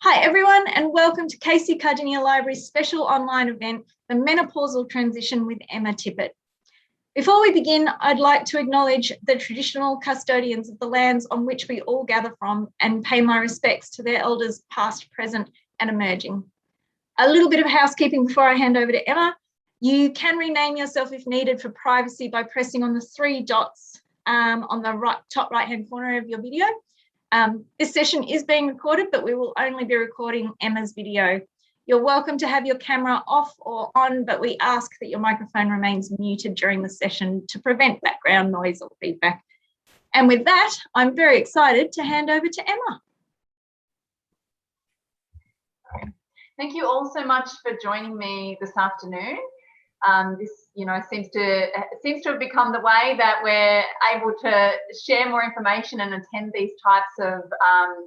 Hi everyone, and welcome to Casey Cardinia Library's special online event, The Menopausal Transition with Emma Tippett. Before we begin, I'd like to acknowledge the traditional custodians of the lands on which we all gather from and pay my respects to their elders past, present and emerging. A little bit of housekeeping before I hand over to Emma. You can rename yourself if needed for privacy by pressing on the three dots on the top right-hand corner of your video. This session is being recorded, but we will only be recording Emma's video. You're welcome to have your camera off or on, but we ask that your microphone remains muted during the session to prevent background noise or feedback. And with that, I'm very excited to hand over to Emma. Thank you all so much for joining me this afternoon. This, seems to have become the way that we're able to share more information and attend these types of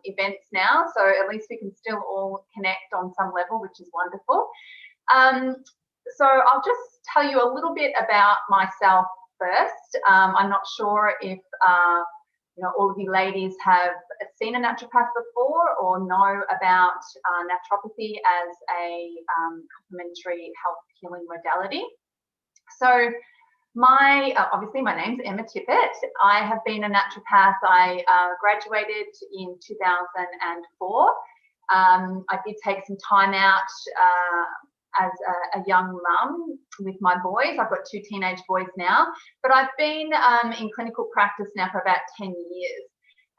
events now. So at least we can still all connect on some level, which is wonderful. So I'll just tell you a little bit about myself first. I'm not sure if all of you ladies have seen a naturopath before or know about naturopathy as a complementary health healing modality. So obviously my name's Emma Tippett. I have been a naturopath. I graduated in 2004. I did take some time out as a young mum with my boys. I've got two teenage boys now, but I've been in clinical practice now for about 10 years.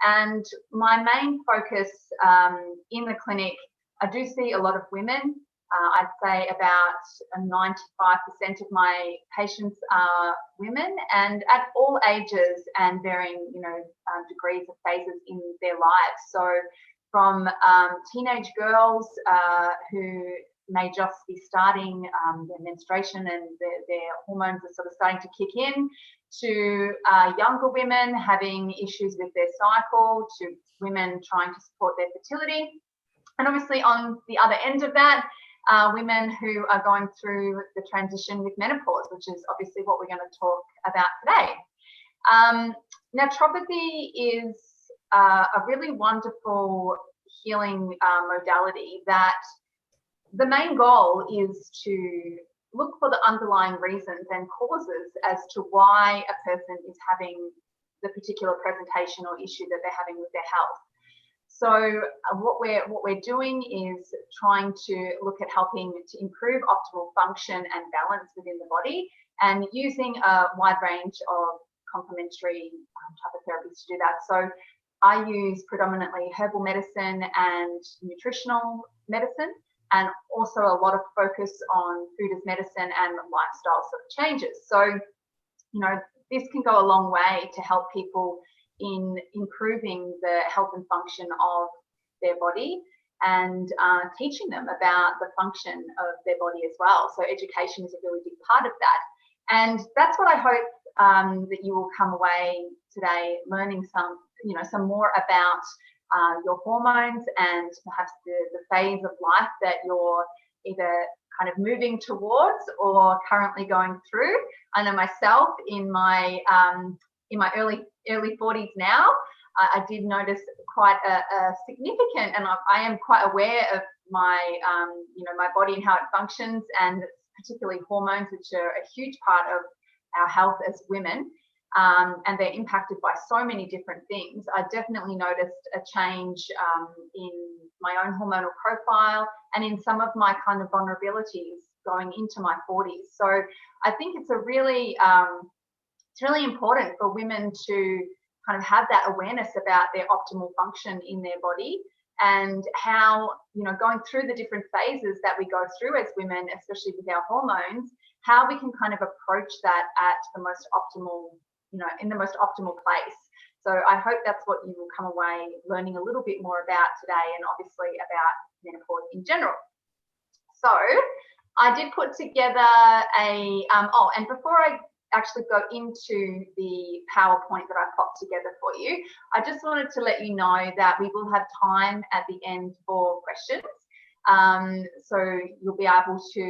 And my main focus in the clinic, I do see a lot of women. I'd say about 95% of my patients are women, and at all ages and varying, degrees of phases in their lives. So from teenage girls who may just be starting their menstruation and their hormones are sort of starting to kick in, to younger women having issues with their cycle, to women trying to support their fertility. And obviously on the other end of that, women who are going through the transition with menopause, which is obviously what we're going to talk about today. Naturopathy is a really wonderful healing modality that the main goal is to look for the underlying reasons and causes as to why a person is having the particular presentation or issue that they're having with their health. So what we're doing is trying to look at helping to improve optimal function and balance within the body, and using a wide range of complementary type of therapies to do that. So I use predominantly herbal medicine and nutritional medicine, and also a lot of focus on food as medicine and lifestyle sort of changes. So, this can go a long way to help people in improving the health and function of their body, and teaching them about the function of their body as well. So education is a really big part of that. And that's what I hope that you will come away today learning some more about your hormones and perhaps the phase of life that you're either kind of moving towards or currently going through. I know myself in my early 40s now, I did notice quite a significant, and I am quite aware of my my body and how it functions, and particularly hormones, which are a huge part of our health as women. And they're impacted by so many different things. I definitely noticed a change in my own hormonal profile and in some of my kind of vulnerabilities going into my 40s. So I think it's really important for women to kind of have that awareness about their optimal function in their body, and how, going through the different phases that we go through as women, especially with our hormones, how we can kind of approach that at the most optimal, in the most optimal place. So I hope that's what you will come away learning a little bit more about today, and obviously about menopause in general. So I did put together and before I actually go into the PowerPoint that I popped together for you, I just wanted to let you know that we will have time at the end for questions. So you'll be able to,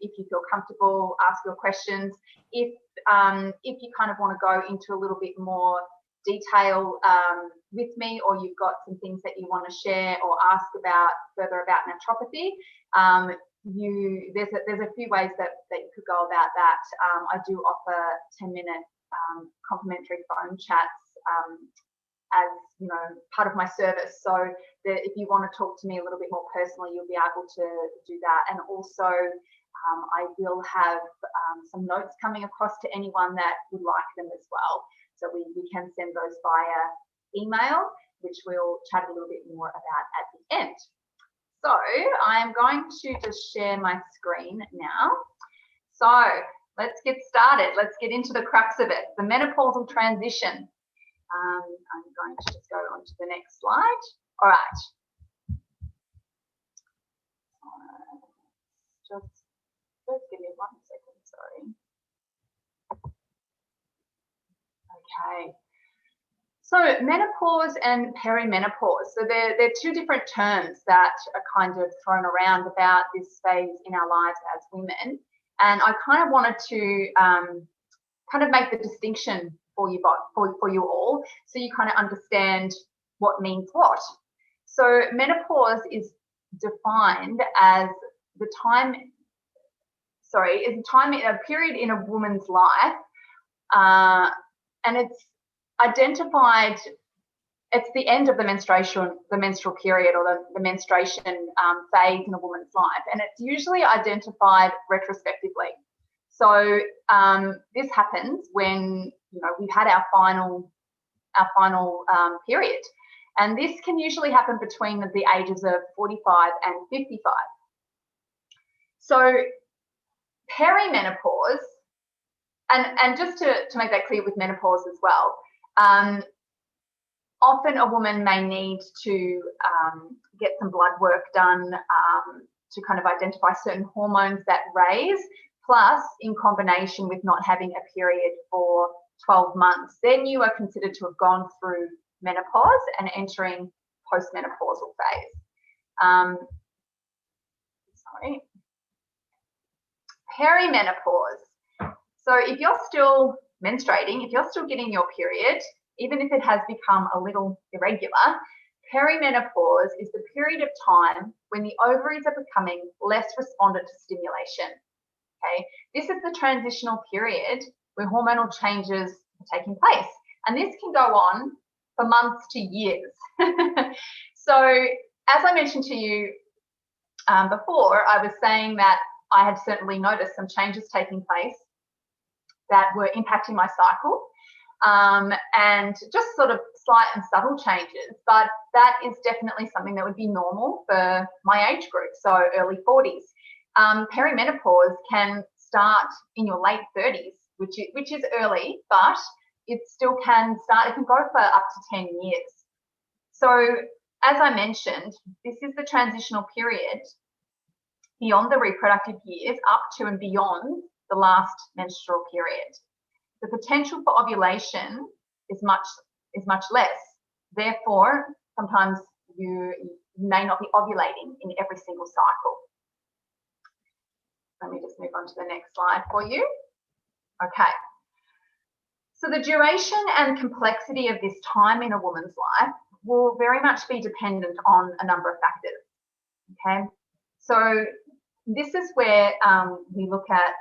if you feel comfortable, ask your questions. If you kind of want to go into a little bit more detail with me, or you've got some things that you want to share or ask about further about naturopathy, there's a few ways that you could go about that. I do offer 10-minute complimentary phone chats as part of my service, so that if you want to talk to me a little bit more personally, you'll be able to do that. And also I will have some notes coming across to anyone that would like them as well, so we can send those via email, which we'll chat a little bit more about at the end. So I'm going to just share my screen now. So let's get started. Let's get into the crux of it, the menopausal transition. I'm going to just go on to the next slide. All right. Just give me 1 second, sorry. Okay. So menopause and perimenopause. So they're two different terms that are kind of thrown around about this phase in our lives as women. And I kind of wanted to kind of make the distinction for you all, so you kind of understand what means what. So menopause is defined as a period in a woman's life, and it's identified, it's the end of the menstrual period, or the menstruation phase in a woman's life, and it's usually identified retrospectively. So this happens when we've had our final period, and this can usually happen between the ages of 45 and 55. So perimenopause, and just to make that clear with menopause as well, often a woman may need to get some blood work done to kind of identify certain hormones that raise, plus in combination with not having a period for 12 months, then you are considered to have gone through menopause and entering postmenopausal phase. Perimenopause. So if you're still menstruating, if you're still getting your period, even if it has become a little irregular, perimenopause is the period of time when the ovaries are becoming less respondent to stimulation. Okay, this is the transitional period where hormonal changes are taking place, and this can go on for months to years. So as I mentioned to you before, I was saying that I had certainly noticed some changes taking place that were impacting my cycle, and just sort of slight and subtle changes, but that is definitely something that would be normal for my age group, so early 40s. Perimenopause can start in your late 30s, which is early, but it still can start, it can go for up to 10 years. So as I mentioned, this is the transitional period beyond the reproductive years, up to and beyond the last menstrual period. The potential for ovulation is much less. Therefore, sometimes you may not be ovulating in every single cycle. Let me just move on to the next slide for you. Okay. So the duration and complexity of this time in a woman's life will very much be dependent on a number of factors. Okay. So this is where we look at,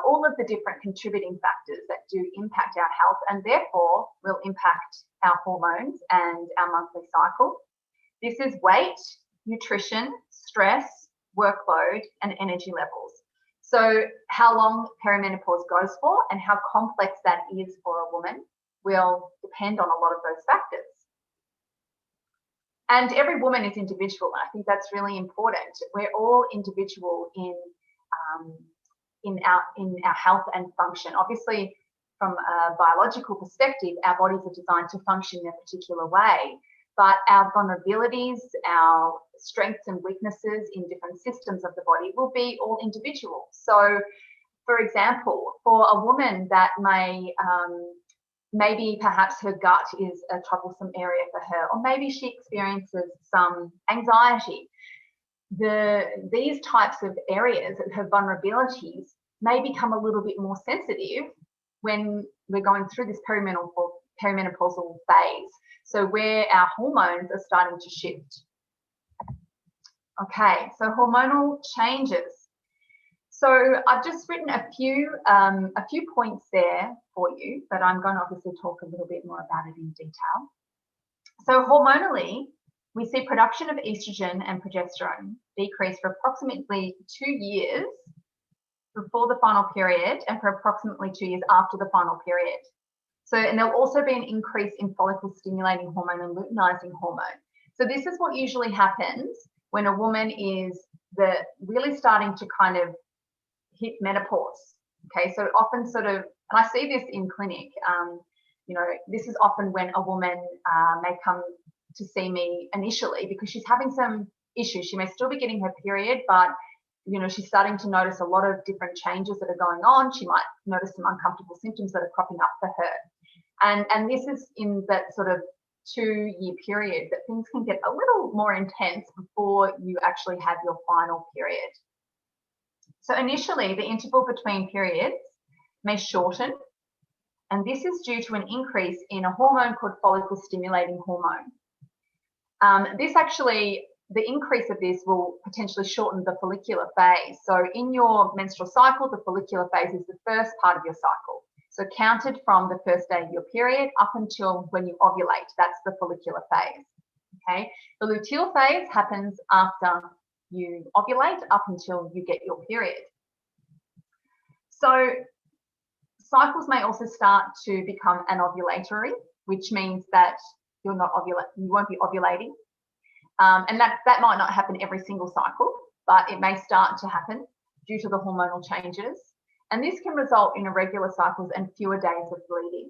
all of the different contributing factors that do impact our health, and therefore will impact our hormones and our monthly cycle. This is weight, nutrition, stress, workload, and energy levels. So how long perimenopause goes for and how complex that is for a woman will depend on a lot of those factors. And every woman is individual. I think that's really important. We're all individual in our health and function. Obviously, from a biological perspective, our bodies are designed to function in a particular way, but our vulnerabilities, our strengths and weaknesses in different systems of the body will be all individual. So, for example, for a woman that may maybe perhaps her gut is a troublesome area for her, or maybe she experiences some anxiety. These types of areas, her vulnerabilities, may become a little bit more sensitive when we're going through this perimenopausal phase. So where our hormones are starting to shift. Okay, so hormonal changes. So I've just written a few points there for you, but I'm going to obviously talk a little bit more about it in detail. So hormonally, we see production of estrogen and progesterone decrease for approximately 2 years before the final period and for approximately 2 years after the final period. So, and there'll also be an increase in follicle stimulating hormone and luteinizing hormone. So this is what usually happens when a woman is really starting to kind of hit menopause. Okay, so often sort of, and I see this in clinic, you know, this is often when a woman may come to see me initially because she's having some issues. She may still be getting her period, but you know, she's starting to notice a lot of different changes that are going on. She might notice some uncomfortable symptoms that are cropping up for her. And this is in that sort of 2-year period that things can get a little more intense before you actually have your final period. So initially, the interval between periods may shorten, and this is due to an increase in a hormone called follicle stimulating hormone. The increase of this will potentially shorten the follicular phase. So in your menstrual cycle, the follicular phase is the first part of your cycle. So counted from the first day of your period up until when you ovulate, that's the follicular phase. Okay, the luteal phase happens after you ovulate up until you get your period. So cycles may also start to become anovulatory, which means that you won't be ovulating. And that might not happen every single cycle, but it may start to happen due to the hormonal changes. And this can result in irregular cycles and fewer days of bleeding.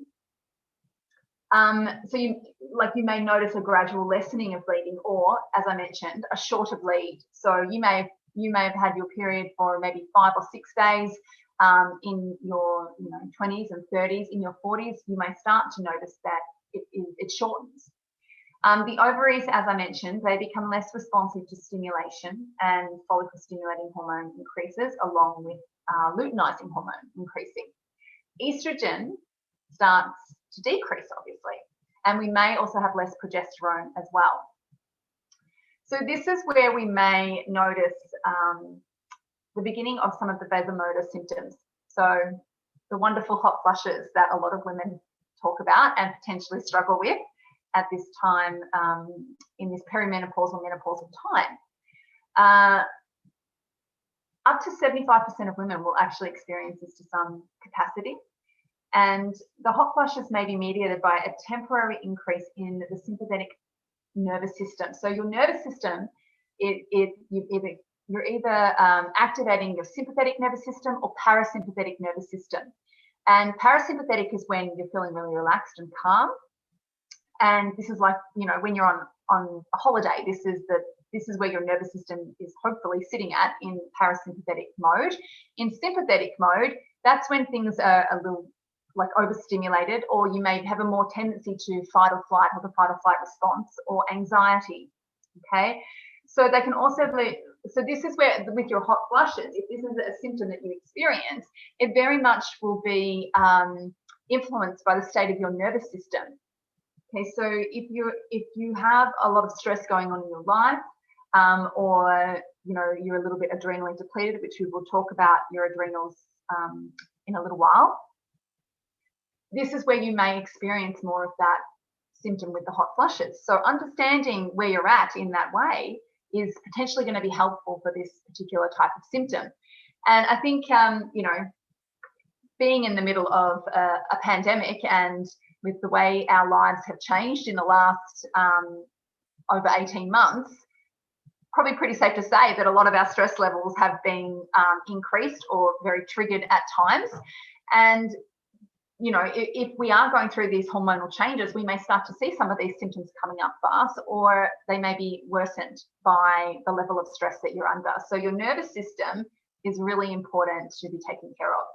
So you may notice a gradual lessening of bleeding, or as I mentioned, a shorter bleed. So you may have had your period for maybe 5 or 6 days in your 20s and 30s. In your 40s, you may start to notice that it shortens. The ovaries, as I mentioned, they become less responsive to stimulation, and follicle stimulating hormone increases along with luteinizing hormone increasing. Estrogen starts to decrease, obviously, and we may also have less progesterone as well. So this is where we may notice the beginning of some of the vasomotor symptoms. So the wonderful hot flushes that a lot of women talk about and potentially struggle with at this time, in this perimenopausal, menopausal time. Up to 75% of women will actually experience this to some capacity. And the hot flushes may be mediated by a temporary increase in the sympathetic nervous system. So your nervous system, you're either activating your sympathetic nervous system or parasympathetic nervous system. And parasympathetic is when you're feeling really relaxed and calm. And this is like, when you're on a holiday, this is where your nervous system is hopefully sitting at, in parasympathetic mode. In sympathetic mode, that's when things are a little like overstimulated, or you may have a more tendency to fight or flight, or the fight or flight response, or anxiety. Okay, so they can also be. So this is where, with your hot flushes, if this is a symptom that you experience, it very much will be influenced by the state of your nervous system. Okay, so if you have a lot of stress going on in your life, or you're a little bit adrenally depleted, which we will talk about your adrenals in a little while, this is where you may experience more of that symptom with the hot flushes. So understanding where you're at in that way is potentially going to be helpful for this particular type of symptom. And I think being in the middle of a pandemic, and with the way our lives have changed in the last over 18 months, probably pretty safe to say that a lot of our stress levels have been increased or very triggered at times. And, if we are going through these hormonal changes, we may start to see some of these symptoms coming up for us, or they may be worsened by the level of stress that you're under. So your nervous system is really important to be taken care of.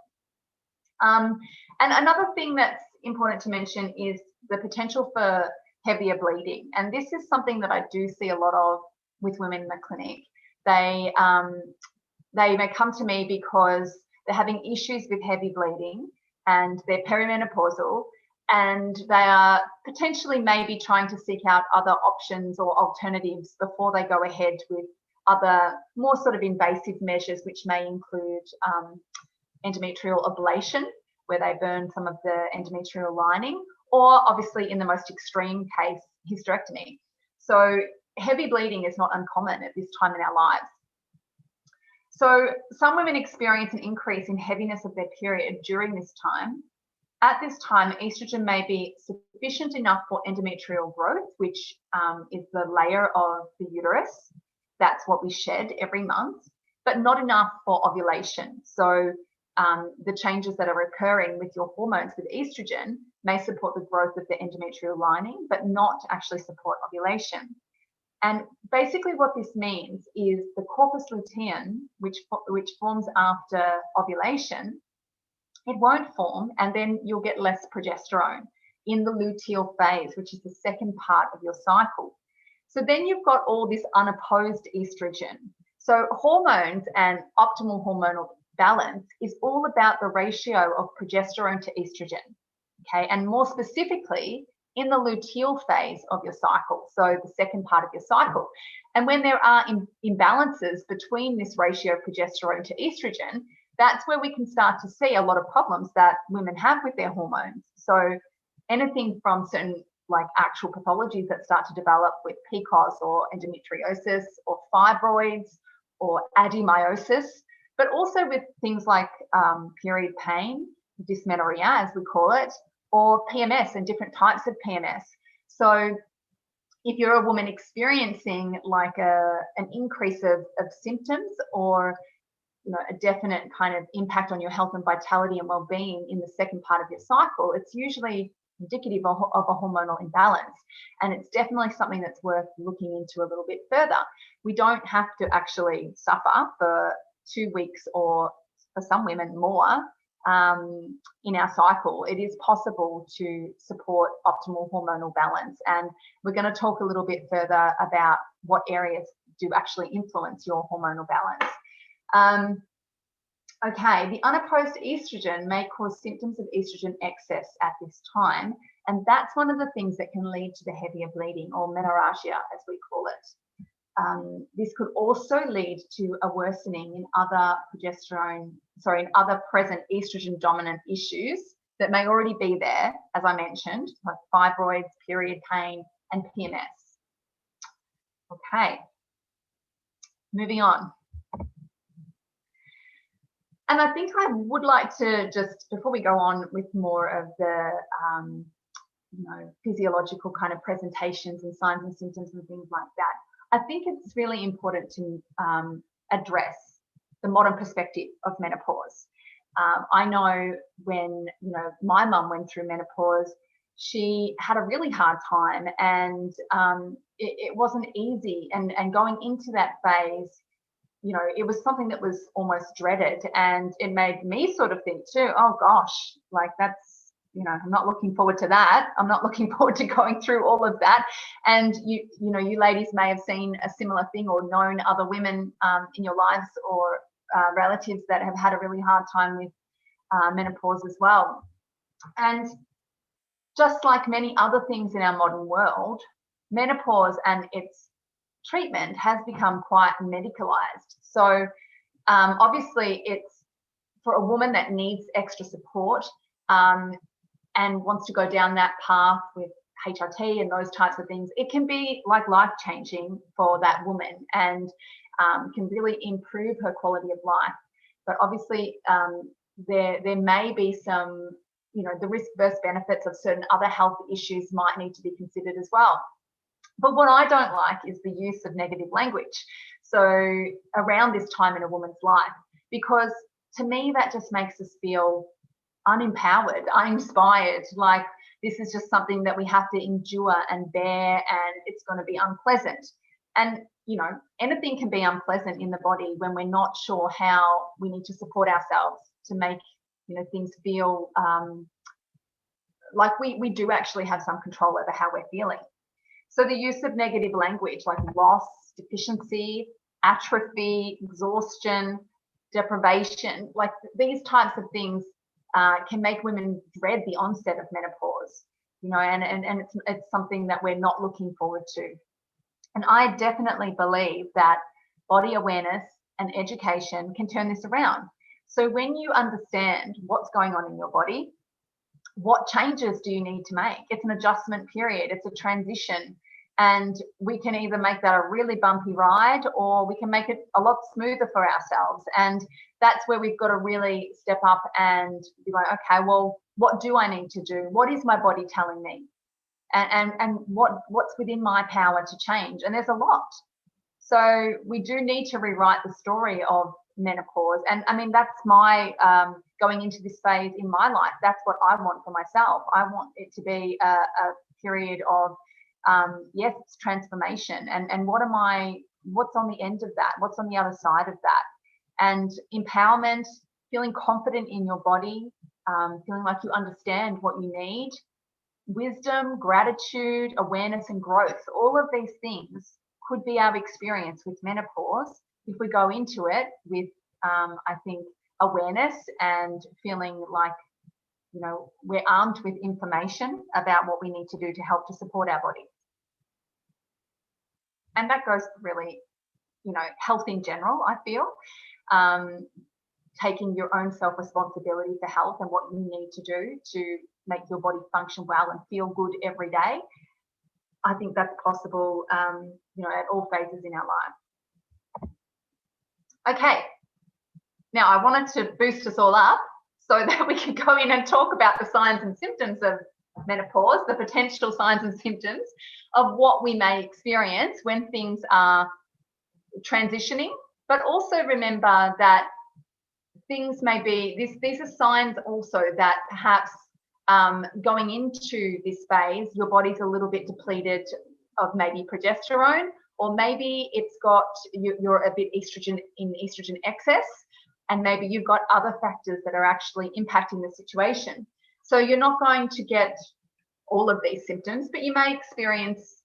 And another thing that's important to mention is the potential for heavier bleeding. And this is something that I do see a lot of with women in the clinic. They may come to me because they're having issues with heavy bleeding and they're perimenopausal, and they are potentially maybe trying to seek out other options or alternatives before they go ahead with other more sort of invasive measures, which may include endometrial ablation, where they burn some of the endometrial lining, or obviously in the most extreme case, hysterectomy. So heavy bleeding is not uncommon at this time in our lives. So some women experience an increase in heaviness of their period during this time. At this time, estrogen may be sufficient enough for endometrial growth, which is the layer of the uterus. That's what we shed every month, but not enough for ovulation. So the changes that are occurring with your hormones with estrogen may support the growth of the endometrial lining, but not actually support ovulation. And basically what this means is the corpus luteum, which forms after ovulation, it won't form, and then you'll get less progesterone in the luteal phase, which is the second part of your cycle. So then you've got all this unopposed estrogen. So hormones and optimal hormonal balance is all about the ratio of progesterone to estrogen, okay? And more specifically, in the luteal phase of your cycle, so the second part of your cycle. And when there are imbalances between this ratio of progesterone to estrogen, that's where we can start to see a lot of problems that women have with their hormones. So anything from certain like actual pathologies that start to develop with PCOS or endometriosis or fibroids or adenomyosis, but also with things like period pain, dysmenorrhea as we call it, or PMS and different types of PMS. So if you're a woman experiencing like an increase of symptoms or a definite kind of impact on your health and vitality and well-being in the second part of your cycle, it's usually indicative of a hormonal imbalance. And it's definitely something that's worth looking into a little bit further. We don't have to actually suffer for 2 weeks or for some women more in our cycle. It is possible to support optimal hormonal balance. And we're going to talk a little bit further about what areas do actually influence your hormonal balance. Okay, the unopposed estrogen may cause symptoms of estrogen excess at this time, and that's one of the things that can lead to the heavier bleeding, or menorrhagia as we call it. This could also lead to a worsening in other present estrogen dominant issues that may already be there, as I mentioned, like fibroids, period pain, and PMS. Okay, moving on. And I think I would like to just, before we go on with more of the physiological kind of presentations and signs and symptoms and things like that, I think it's really important to address the modern perspective of menopause. I know when my mum went through menopause, she had a really hard time, and it wasn't easy. And going into that phase, it was something that was almost dreaded, and it made me sort of think too, oh gosh, like that's, I'm not looking forward to that. I'm not looking forward to going through all of that. And you ladies may have seen a similar thing or known other women in your lives or relatives that have had a really hard time with menopause as well. And just like many other things in our modern world, menopause and its treatment has become quite medicalized. So obviously it's for a woman that needs extra support and wants to go down that path with HRT and those types of things, it can be like life-changing for that woman and can really improve her quality of life. But obviously there may be some, the risk versus benefits of certain other health issues might need to be considered as well. But what I don't like is the use of negative language. So around this time in a woman's life, because to me, that just makes us feel unempowered, uninspired, like this is just something that we have to endure and bear, and it's going to be unpleasant. And, anything can be unpleasant in the body when we're not sure how we need to support ourselves to make, things feel like we do actually have some control over how we're feeling. So the use of negative language like loss, deficiency, atrophy, exhaustion, deprivation, like these types of things can make women dread the onset of menopause, you know, and it's something that we're not looking forward to. And I definitely believe that body awareness and education can turn this around. So when you understand what's going on in your body, what changes do you need to make? It's an adjustment period, it's a transition. And we can either make that a really bumpy ride, or we can make it a lot smoother for ourselves. And that's where we've got to really step up and be like, okay, well, what do I need to do? What is my body telling me? And what's within my power to change? And there's a lot. So we do need to rewrite the story of menopause. And I mean, that's my going into this phase in my life. That's what I want for myself. I want it to be a period of yes, it's transformation. And what's on the end of that? What's on the other side of that? And empowerment, feeling confident in your body, feeling like you understand what you need, wisdom, gratitude, awareness, and growth. All of these things could be our experience with menopause if we go into it with, I think, awareness and feeling like, you know, we're armed with information about what we need to do to help to support our body. And that goes really, you know, health in general, I feel. Taking your own self-responsibility for health and what you need to do to make your body function well and feel good every day. I think that's possible, you know, at all phases in our life. Okay, now I wanted to boost us all up so that we could go in and talk about the signs and symptoms of menopause, the potential signs and symptoms of what we may experience when things are transitioning, but also remember that things may be, these are signs also that perhaps going into this phase, your body's a little bit depleted of maybe progesterone, or maybe it's got, you're a bit estrogen excess, and maybe you've got other factors that are actually impacting the situation. So you're not going to get all of these symptoms, but you may experience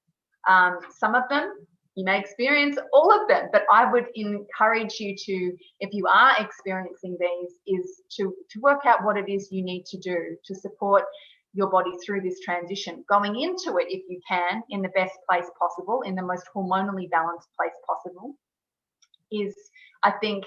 some of them. You may experience all of them, but I would encourage you to, if you are experiencing these, is to work out what it is you need to do to support your body through this transition. Going into it, if you can, in the best place possible, in the most hormonally balanced place possible, is, I think,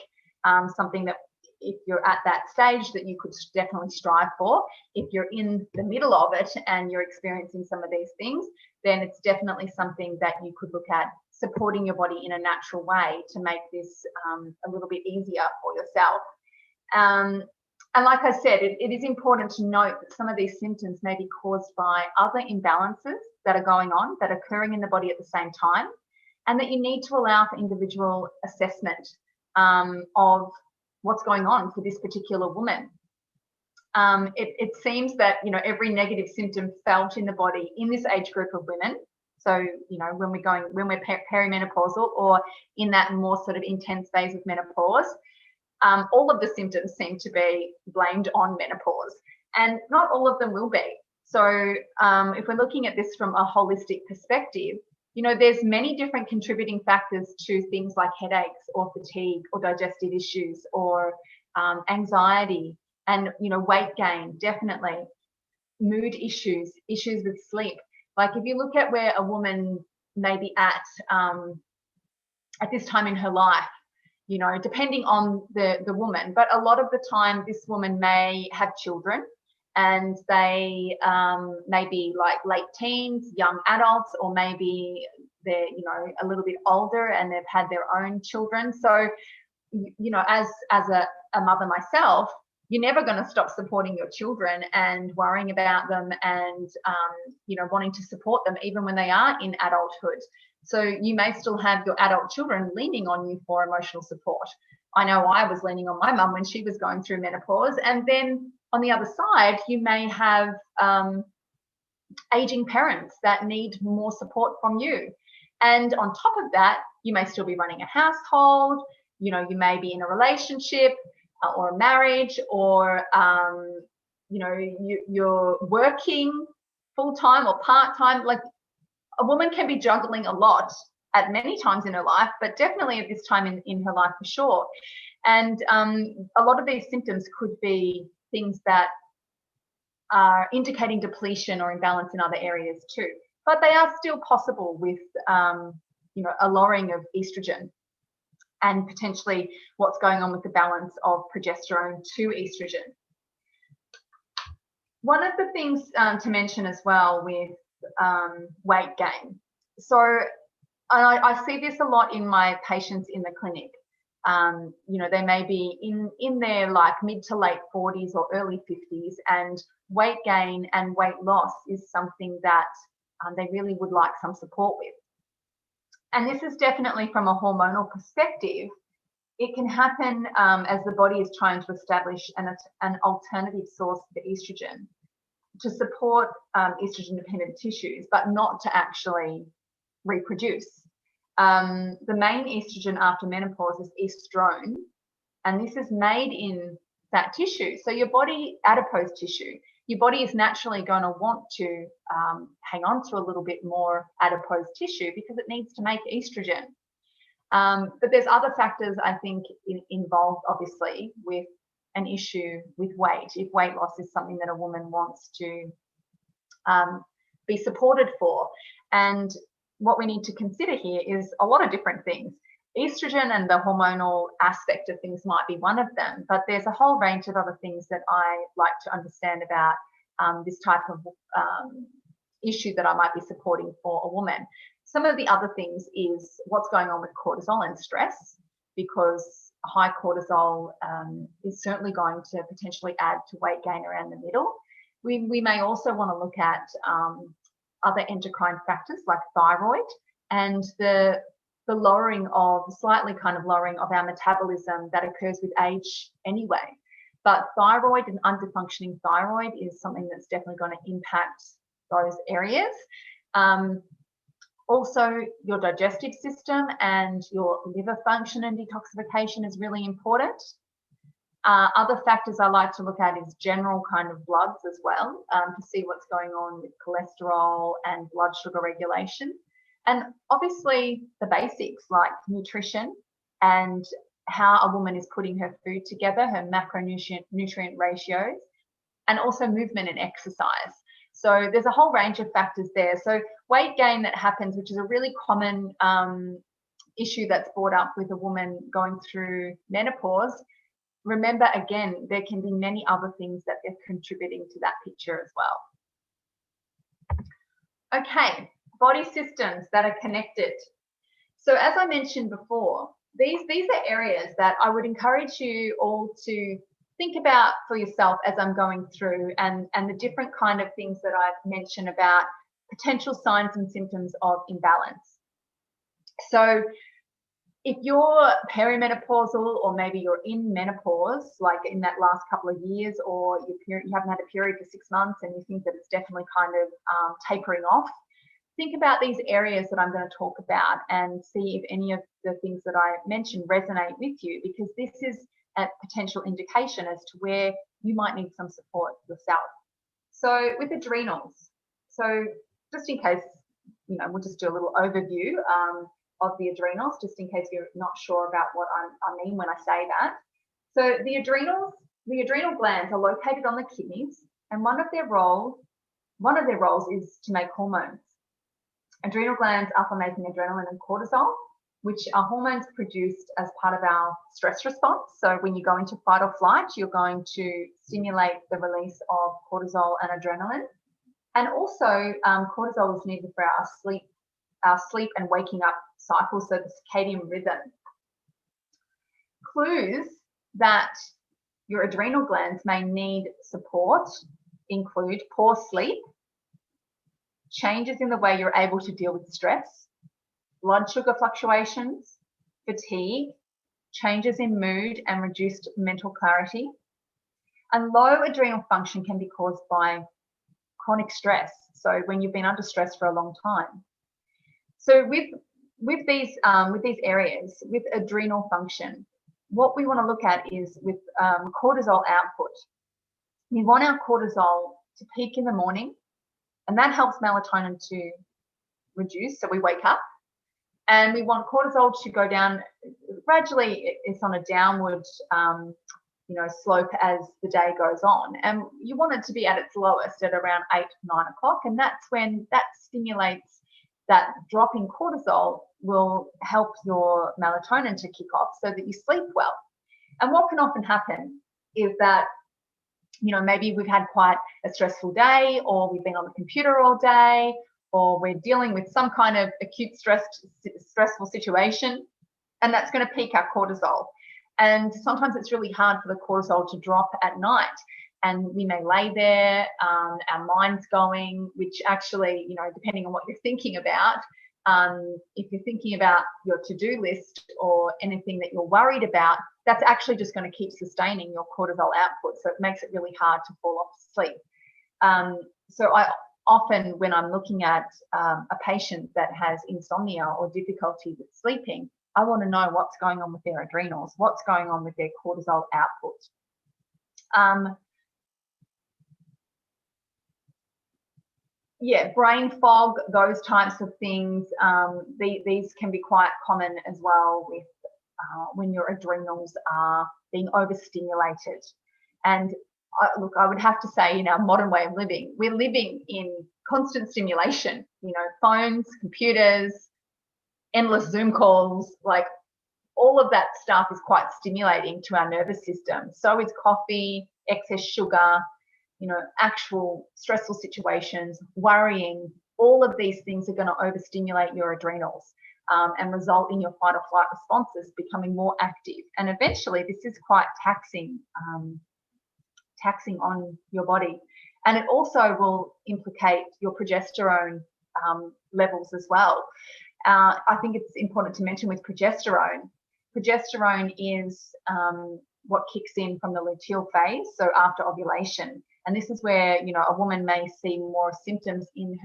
something that if you're at that stage that you could definitely strive for. If you're in the middle of it and you're experiencing some of these things, then it's definitely something that you could look at supporting your body in a natural way to make this a little bit easier for yourself. And like I said, it is important to note that some of these symptoms may be caused by other imbalances that are going on, that are occurring in the body at the same time, and that you need to allow for individual assessment of what's going on for this particular woman. It seems that, you know, every negative symptom felt in the body in this age group of women, so, you know, when we're perimenopausal or in that more sort of intense phase of menopause, all of the symptoms seem to be blamed on menopause, and not all of them will be. So if we're looking at this from a holistic perspective, you know, there's many different contributing factors to things like headaches or fatigue or digestive issues or anxiety, and, you know, weight gain, definitely, mood issues, issues with sleep. Like if you look at where a woman may be at this time in her life, you know, depending on the woman, but a lot of the time this woman may have children, and they may be like late teens, young adults, or maybe they're, you know, a little bit older and they've had their own children. So, you know, as a mother myself, you're never going to stop supporting your children and worrying about them and, you know, wanting to support them even when they are in adulthood. So you may still have your adult children leaning on you for emotional support. I know I was leaning on my mum when she was going through menopause. And then on the other side, you may have aging parents that need more support from you. And on top of that, you may still be running a household, you know, you may be in a relationship or a marriage, or, you know, you're working full-time or part-time. Like, a woman can be juggling a lot at many times in her life, but definitely at this time in her life for sure. And a lot of these symptoms could be things that are indicating depletion or imbalance in other areas too. But they are still possible with, a lowering of estrogen and potentially what's going on with the balance of progesterone to estrogen. One of the things to mention as well with weight gain. So I see this a lot in my patients in the clinic. They may be in their like mid to late 40s or early 50s, and weight gain and weight loss is something that they really would like some support with. And this is definitely from a hormonal perspective. It can happen as the body is trying to establish an alternative source for estrogen to support estrogen-dependent tissues, but not to actually reproduce. The main estrogen after menopause is estrone, and this is made in fat tissue. So your body, adipose tissue, your body is naturally going to want to hang on to a little bit more adipose tissue because it needs to make estrogen. But there's other factors, I think, involved, obviously, with an issue with weight. If weight loss is something that a woman wants to be supported for. And what we need to consider here is a lot of different things. Estrogen and the hormonal aspect of things might be one of them, but there's a whole range of other things that I like to understand about this type of issue that I might be supporting for a woman. Some of the other things is what's going on with cortisol and stress, because high cortisol is certainly going to potentially add to weight gain around the middle. We may also want to look at other endocrine factors like thyroid and the slightly lowering of our metabolism that occurs with age anyway. But thyroid and underfunctioning thyroid is something that's definitely going to impact those areas. Also, your digestive system and your liver function and detoxification is really important. Other factors I like to look at is general bloods as well, to see what's going on with cholesterol and blood sugar regulation. And obviously the basics like nutrition and how a woman is putting her food together, her macronutrient ratios, and also movement and exercise. So there's a whole range of factors there. So weight gain that happens, which is a really common issue that's brought up with a woman going through menopause. Remember, again, there can be many other things that are contributing to that picture as well. Okay, body systems that are connected. So as I mentioned before, these are areas that I would encourage you all to think about for yourself as I'm going through, and the different kind of things that I've mentioned about potential signs and symptoms of imbalance. So if you're perimenopausal, or maybe you're in menopause, like in that last couple of years, or you haven't had a period for 6 months and you think that it's definitely tapering off, think about these areas that I'm going to talk about and see if any of the things that I mentioned resonate with you, because this is a potential indication as to where you might need some support yourself. So with adrenals, so just in case, we'll just do a little overview of the adrenals, just in case you're not sure about what I mean when I say that. So the adrenal glands are located on the kidneys, and one of their roles is to make hormones. Adrenal glands are for making adrenaline and cortisol, which are hormones produced as part of our stress response. So when you go into fight or flight, you're going to stimulate the release of cortisol and adrenaline. And also cortisol is needed for our sleep and waking up cycle, so the circadian rhythm. Clues that your adrenal glands may need support include poor sleep, changes in the way you're able to deal with stress, blood sugar fluctuations, fatigue, changes in mood and reduced mental clarity. And low adrenal function can be caused by chronic stress, so when you've been under stress for a long time. So with these areas, with adrenal function, what we want to look at is with cortisol output. We want our cortisol to peak in the morning, and that helps melatonin to reduce, so we wake up. And we want cortisol to go down gradually. It's on a downward, slope as the day goes on. And you want it to be at its lowest at around 8, 9 o'clock. And that's when that stimulates, that drop in cortisol will help your melatonin to kick off so that you sleep well. And what can often happen is that, maybe we've had quite a stressful day, or we've been on the computer all day, or we're dealing with some kind of acute stressful situation, and that's going to peak our cortisol. And sometimes it's really hard for the cortisol to drop at night. And we may lay there, our mind's going, which actually, depending on what you're thinking about, if you're thinking about your to-do list or anything that you're worried about, that's actually just going to keep sustaining your cortisol output. So it makes it really hard to fall off sleep. So I often, when I'm looking at a patient that has insomnia or difficulty with sleeping, I want to know what's going on with their adrenals, what's going on with their cortisol output. Brain fog, those types of things, these can be quite common as well with when your adrenals are being overstimulated. And I would have to say, in our modern way of living, we're living in constant stimulation, phones, computers, endless Zoom calls, like all of that stuff is quite stimulating to our nervous system. So is coffee, excess sugar, actual stressful situations, worrying. All of these things are going to overstimulate your adrenals and result in your fight or flight responses becoming more active. And eventually this is quite taxing on your body. And it also will implicate your progesterone levels as well. I think it's important to mention with progesterone is what kicks in from the luteal phase, so after ovulation. And this is where, a woman may see more symptoms in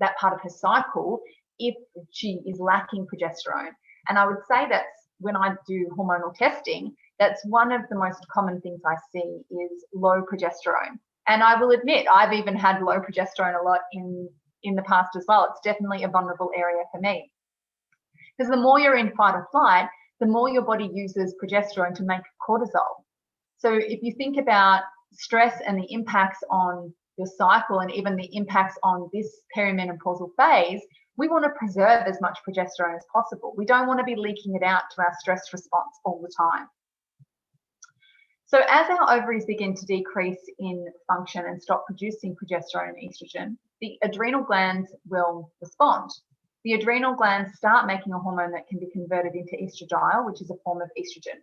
that part of her cycle if she is lacking progesterone. And I would say that's when I do hormonal testing, that's one of the most common things I see is low progesterone. And I will admit, I've even had low progesterone a lot in the past as well. It's definitely a vulnerable area for me. Because the more you're in fight or flight, the more your body uses progesterone to make cortisol. So if you think about stress and the impacts on your cycle and even the impacts on this perimenopausal phase, we want to preserve as much progesterone as possible. We don't want to be leaking it out to our stress response all the time. So as our ovaries begin to decrease in function and stop producing progesterone and estrogen, the adrenal glands will respond. The adrenal glands start making a hormone that can be converted into estradiol, which is a form of estrogen.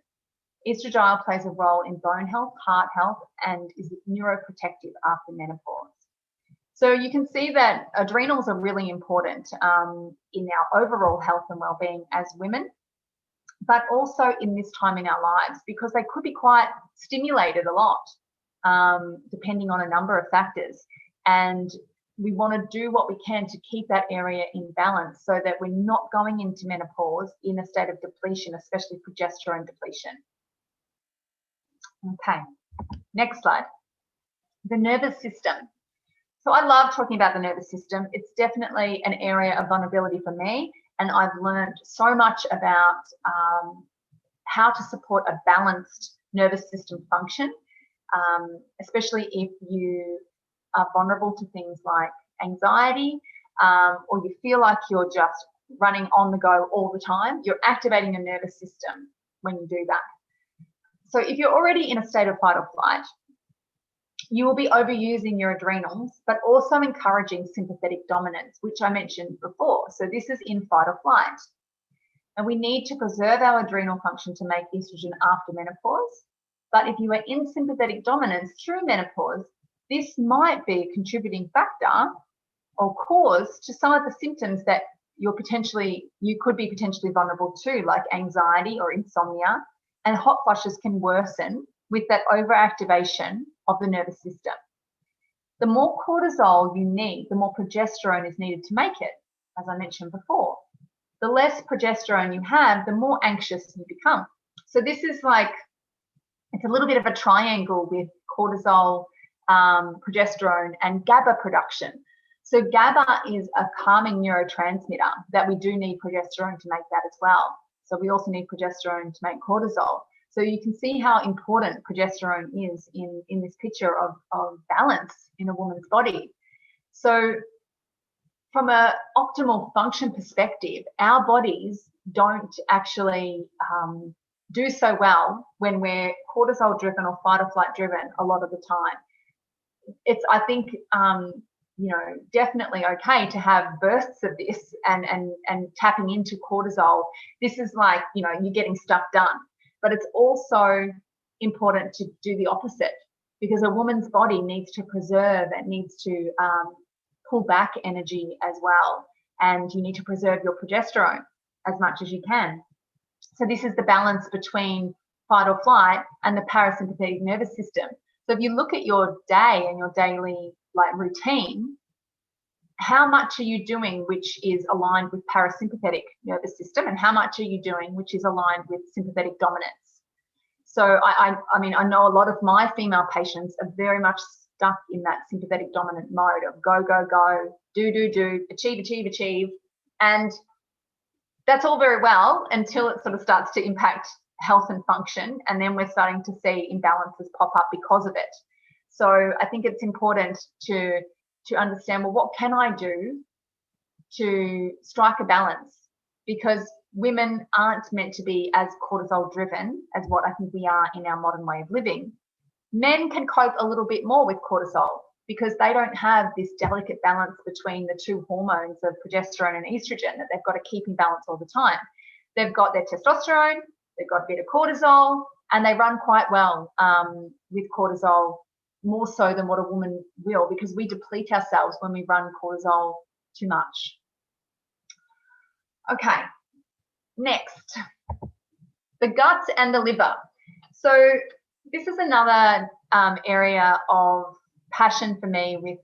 Estradiol plays a role in bone health, heart health, and is neuroprotective after menopause. So you can see that adrenals are really important in our overall health and well-being as women, but also in this time in our lives, because they could be quite stimulated a lot, depending on a number of factors. And we want to do what we can to keep that area in balance so that we're not going into menopause in a state of depletion, especially progesterone depletion. Okay, next slide. The nervous system. So I love talking about the nervous system. It's definitely an area of vulnerability for me, and I've learned so much about how to support a balanced nervous system function, especially if you are vulnerable to things like anxiety, or you feel like you're just running on the go all the time. You're activating your nervous system when you do that. So if you're already in a state of fight or flight, you will be overusing your adrenals, but also encouraging sympathetic dominance, which I mentioned before. So this is in fight or flight. And we need to preserve our adrenal function to make estrogen after menopause. But if you are in sympathetic dominance through menopause, this might be a contributing factor or cause to some of the symptoms that you could be potentially vulnerable to, like anxiety or insomnia, and hot flushes can worsen with that overactivation of the nervous system. The more cortisol you need, the more progesterone is needed to make it, as I mentioned before. The less progesterone you have, the more anxious you become. So this is like, it's a little bit of a triangle with cortisol, progesterone, and GABA production. So GABA is a calming neurotransmitter that we do need progesterone to make that as well. So we also need progesterone to make cortisol. So you can see how important progesterone is in this picture of balance in a woman's body. So from an optimal function perspective, our bodies don't actually do so well when we're cortisol driven or fight or flight driven a lot of the time. It's, I think, definitely okay to have bursts of this and tapping into cortisol. This is like, you're getting stuff done. But it's also important to do the opposite, because a woman's body needs to preserve and needs to pull back energy as well. And you need to preserve your progesterone as much as you can. So this is the balance between fight or flight and the parasympathetic nervous system. So if you look at your day and your daily routine, how much are you doing which is aligned with parasympathetic nervous system, and how much are you doing which is aligned with sympathetic dominance? So I know a lot of my female patients are very much stuck in that sympathetic dominant mode of go, go, go, do, achieve. And that's all very well until it sort of starts to impact health and function, and then we're starting to see imbalances pop up because of it. So I think it's important to understand, well, what can I do to strike a balance? Because women aren't meant to be as cortisol driven as what I think we are in our modern way of living. Men can cope a little bit more with cortisol because they don't have this delicate balance between the two hormones of progesterone and estrogen that they've got to keep in balance all the time. They've got their testosterone, they've got a bit of cortisol, and they run quite well with cortisol, more so than what a woman will, because we deplete ourselves when we run cortisol too much. Okay, next, the gut and the liver. So this is another area of passion for me with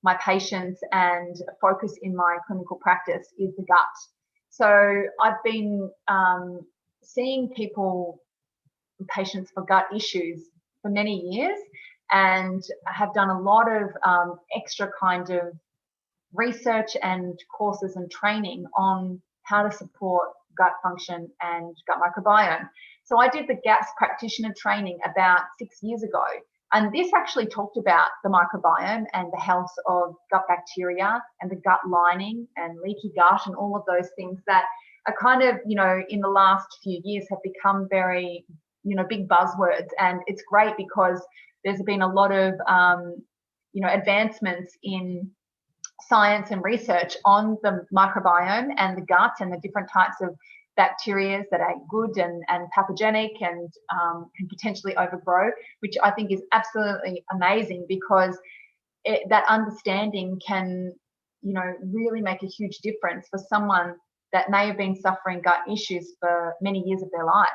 my patients, and a focus in my clinical practice is the gut. So I've been seeing patients for gut issues for many years, and I have done a lot of extra kind of research and courses and training on how to support gut function and gut microbiome. So I did the GAPS practitioner training about 6 years ago, and this actually talked about the microbiome and the health of gut bacteria and the gut lining and leaky gut and all of those things that are kind of, in the last few years have become very, big buzzwords. And it's great because there's been a lot of, advancements in science and research on the microbiome and the gut and the different types of bacteria that are good and pathogenic and can potentially overgrow, which I think is absolutely amazing, because that understanding can, really make a huge difference for someone that may have been suffering gut issues for many years of their life.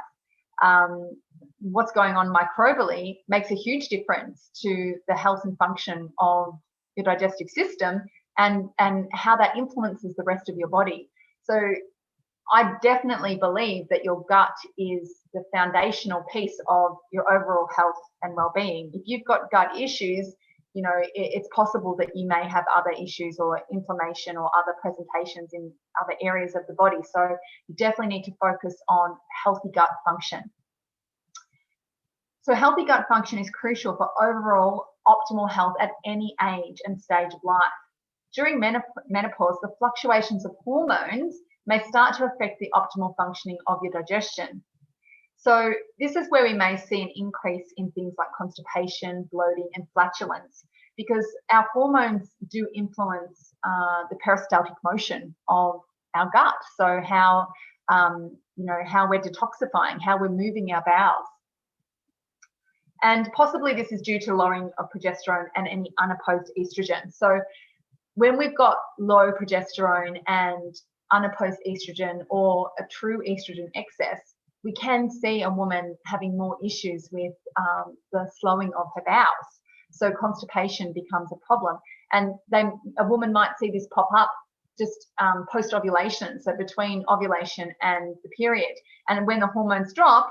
What's going on microbially makes a huge difference to the health and function of your digestive system and how that influences the rest of your body. So I definitely believe that your gut is the foundational piece of your overall health and well-being. If you've got gut issues, it's possible that you may have other issues or inflammation or other presentations in other areas of the body. So you definitely need to focus on healthy gut function. So healthy gut function is crucial for overall optimal health at any age and stage of life. During menopause, the fluctuations of hormones may start to affect the optimal functioning of your digestion. So this is where we may see an increase in things like constipation, bloating, and flatulence, because our hormones do influence the peristaltic motion of our gut. So how we're detoxifying, how we're moving our bowels. And possibly this is due to lowering of progesterone and any unopposed estrogen. So when we've got low progesterone and unopposed estrogen or a true estrogen excess, we can see a woman having more issues with the slowing of her bowels. So constipation becomes a problem. And a woman might see this pop up just post-ovulation, so between ovulation and the period. And when the hormones drop,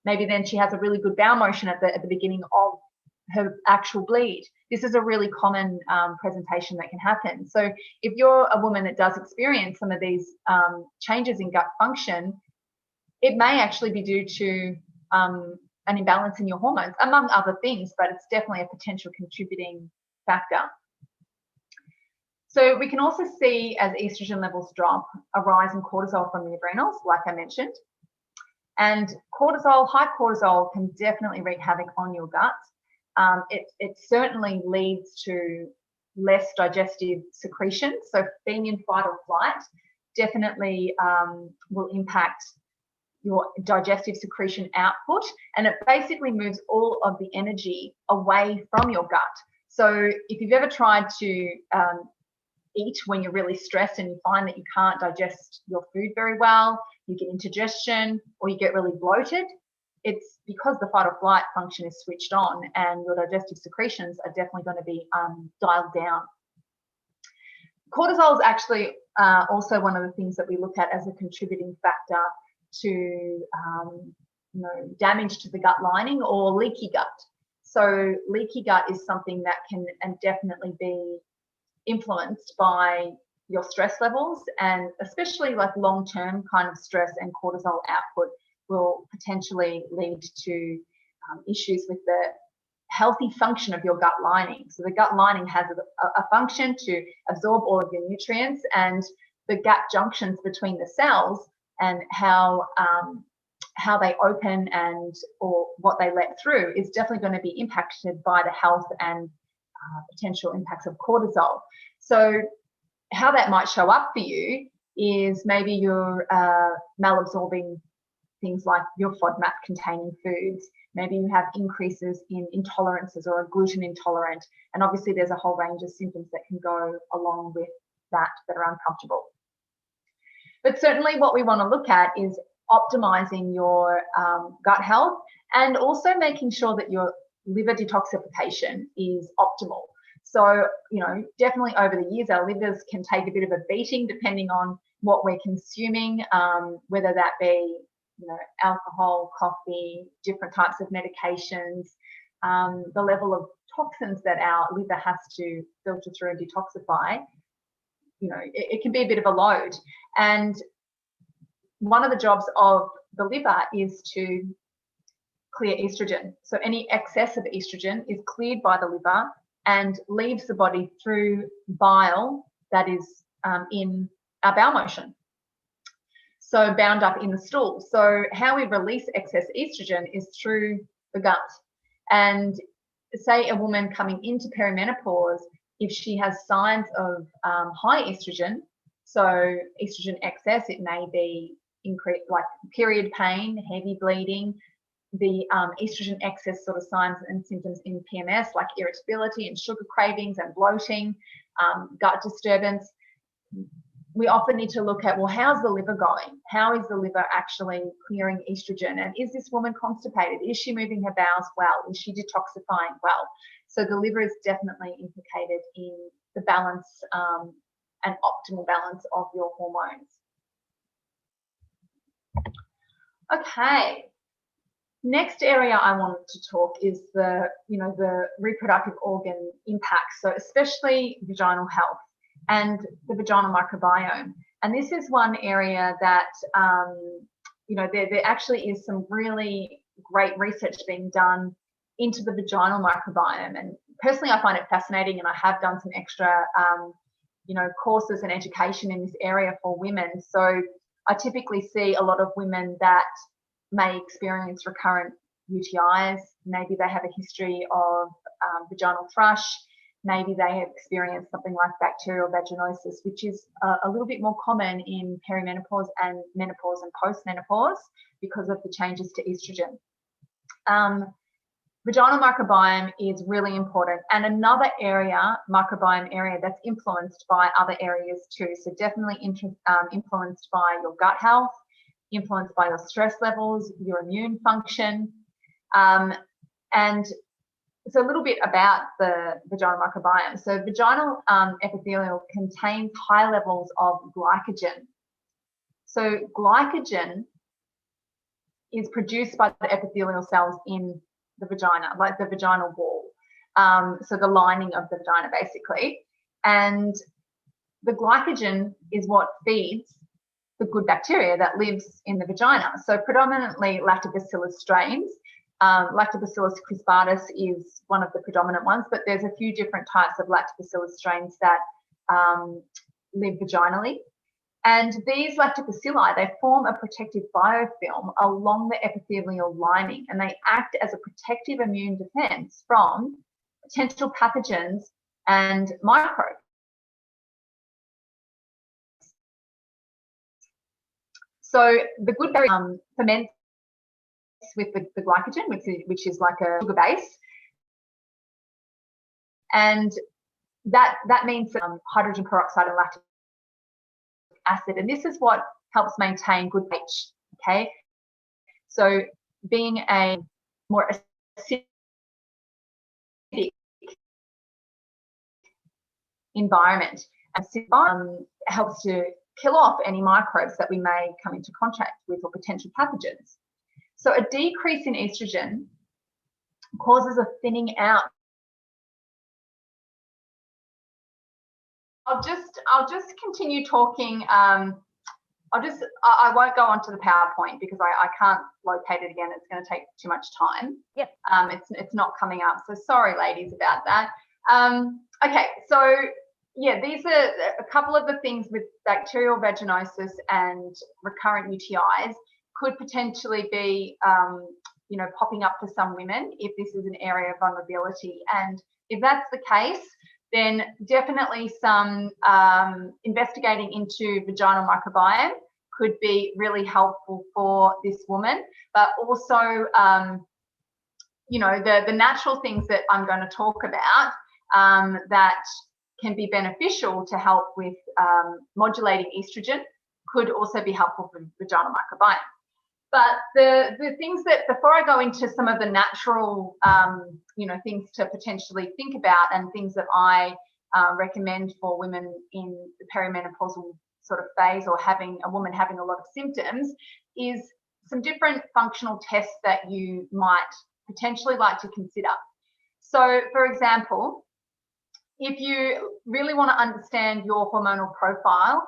maybe then she has a really good bowel motion at the beginning of her actual bleed. This is a really common presentation that can happen. So if you're a woman that does experience some of these changes in gut function, it may actually be due to an imbalance in your hormones, among other things, but it's definitely a potential contributing factor. So we can also see, as estrogen levels drop, a rise in cortisol from the adrenals, like I mentioned. And cortisol, high cortisol, can definitely wreak havoc on your gut. It certainly leads to less digestive secretion. So being in fight or flight definitely will impact your digestive secretion output, and it basically moves all of the energy away from your gut. So if you've ever tried to eat when you're really stressed and you find that you can't digest your food very well, you get indigestion or you get really bloated, it's because the fight or flight function is switched on and your digestive secretions are definitely going to be dialed down. Cortisol is actually also one of the things that we look at as a contributing factor to damage to the gut lining or leaky gut. So leaky gut is something that can definitely be influenced by your stress levels, and especially like long-term kind of stress and cortisol output will potentially lead to issues with the healthy function of your gut lining. So the gut lining has a function to absorb all of your nutrients, and the gut junctions between the cells and how they open or what they let through is definitely going to be impacted by the health and potential impacts of cortisol. So how that might show up for you is maybe you're malabsorbing things like your FODMAP containing foods. Maybe you have increases in intolerances or are gluten intolerant. And obviously there's a whole range of symptoms that can go along with that are uncomfortable. But certainly what we want to look at is optimizing your gut health and also making sure that your liver detoxification is optimal. So, definitely over the years, our livers can take a bit of a beating depending on what we're consuming, whether that be, alcohol, coffee, different types of medications, the level of toxins that our liver has to filter through and detoxify. It can be a bit of a load. And one of the jobs of the liver is to clear estrogen. So any excess of estrogen is cleared by the liver and leaves the body through bile that is in our bowel motion. So bound up in the stool. So how we release excess estrogen is through the gut. And say a woman coming into perimenopause, if she has signs of high estrogen, so estrogen excess, it may be increased, like period pain, heavy bleeding, the estrogen excess sort of signs and symptoms in PMS, like irritability and sugar cravings and bloating, gut disturbance. We often need to look at, well, how's the liver going? How is the liver actually clearing estrogen? And is this woman constipated? Is she moving her bowels well? Is she detoxifying well? So the liver is definitely implicated in the balance and optimal balance of your hormones. Okay. Next area I wanted to talk is the reproductive organ impacts, so especially vaginal health and the vaginal microbiome. And this is one area that, there actually is some really great research being done into the vaginal microbiome. And personally, I find it fascinating, and I have done some extra, courses and education in this area for women. So I typically see a lot of women that may experience recurrent UTIs. Maybe they have a history of vaginal thrush. Maybe they have experienced something like bacterial vaginosis, which is a little bit more common in perimenopause and menopause and postmenopause because of the changes to estrogen. Vaginal microbiome is really important, and another microbiome area that's influenced by other areas too. So definitely influenced by your gut health, influenced by your stress levels, your immune function, and so a little bit about the vaginal microbiome. So vaginal epithelium contains high levels of glycogen. So glycogen is produced by the epithelial cells in the vagina, like the vaginal wall. So the lining of the vagina, basically. And the glycogen is what feeds the good bacteria that lives in the vagina. So predominantly lactobacillus strains. Lactobacillus crispatus is one of the predominant ones, but there's a few different types of lactobacillus strains that live vaginally. And these lactobacilli, they form a protective biofilm along the epithelial lining, and they act as a protective immune defense from potential pathogens and microbes. So the good bacteria ferments with the glycogen, which is like a sugar base, and that means hydrogen peroxide and lactic acid, and this is what helps maintain good pH. Okay, so being a more acidic environment helps to kill off any microbes that we may come into contact with or potential pathogens. So a decrease in estrogen causes a thinning out. I'll just continue talking. I won't go onto the PowerPoint because I can't locate it again. It's going to take too much time. Yep. It's not coming up. So sorry, ladies, about that. Okay, so yeah, these are a couple of the things with bacterial vaginosis and recurrent UTIs could potentially be, popping up for some women if this is an area of vulnerability. And if that's the case, then definitely some investigating into vaginal microbiome could be really helpful for this woman. But also, the natural things that I'm going to talk about that can be beneficial to help with modulating estrogen could also be helpful for vaginal microbiome. But the things that, before I go into some of the natural, things to potentially think about and things that I recommend for women in the perimenopausal sort of phase, or a woman having a lot of symptoms, is some different functional tests that you might potentially like to consider. So, for example, if you really want to understand your hormonal profile,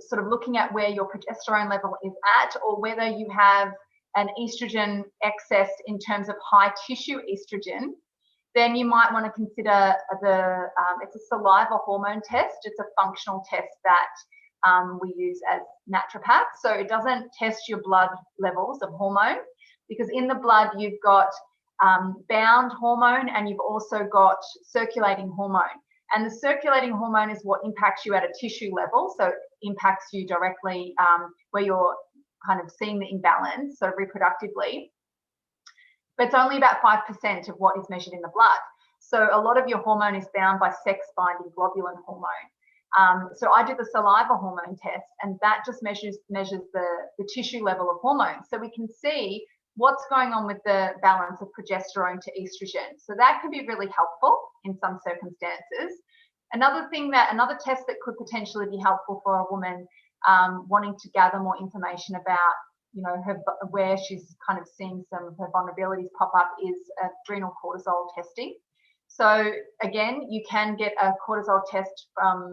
sort of looking at where your progesterone level is at, or whether you have an estrogen excess in terms of high tissue estrogen, then you might want to consider it's a saliva hormone test. It's a functional test that we use as naturopaths. So it doesn't test your blood levels of hormone, because in the blood you've got bound hormone and you've also got circulating hormone. And the circulating hormone is what impacts you at a tissue level, so it impacts you directly where you're kind of seeing the imbalance, so reproductively. But it's only about 5% of what is measured in the blood. So a lot of your hormone is bound by sex-binding globulin hormone. So I do the saliva hormone test, and that just measures the tissue level of hormone. So we can see what's going on with the balance of progesterone to estrogen. So that could be really helpful in some circumstances. Another test that could potentially be helpful for a woman wanting to gather more information about, where she's kind of seeing some of her vulnerabilities pop up, is adrenal cortisol testing. So again, you can get a cortisol test from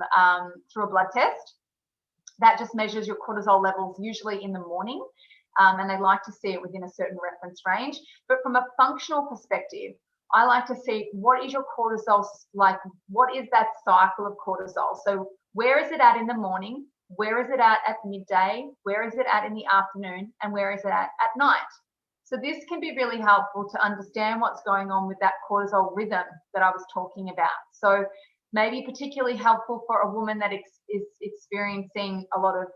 through a blood test. That just measures your cortisol levels, usually in the morning. And they like to see it within a certain reference range. But from a functional perspective, I like to see what is your cortisol like, what is that cycle of cortisol? So where is it at in the morning? Where is it at midday? Where is it at in the afternoon? And where is it at night? So this can be really helpful to understand what's going on with that cortisol rhythm that I was talking about. So maybe particularly helpful for a woman that is experiencing a lot of,